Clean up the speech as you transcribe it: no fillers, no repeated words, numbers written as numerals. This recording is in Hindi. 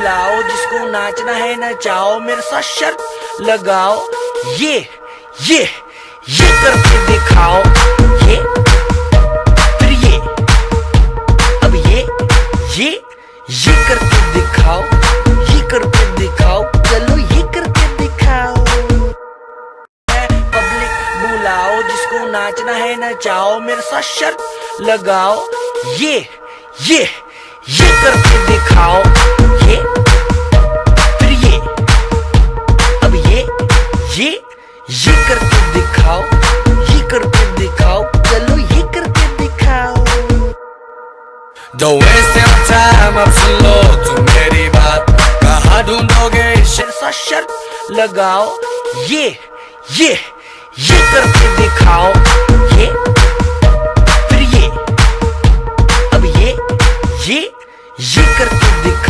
बुलाओ, जिसको नाचना है नचाओ, मेरे साथ शर्त लगाओ। ये करके दिखाओ, ये फिर ये, अब ये करके दिखाओ, ये करके दिखाओ, चलो ये करके दिखाओ। पब्लिक बुलाओ, जिसको नाचना है नचाओ, मेरे साथ शर्त लगाओ। ये करके दिखाओ, ये फिर ये, अब ये करके दिखाओ, ये करके दिखाओ, चलो ये करके दिखाओ। Don't waste your time, अब सुन लो तुम मेरी बात, कहाँ ढूंढोगे मेरे साथ शर्त लगाओ। ये करके दिखाओ, ये फिर ये, अब ये करके दिखाओ।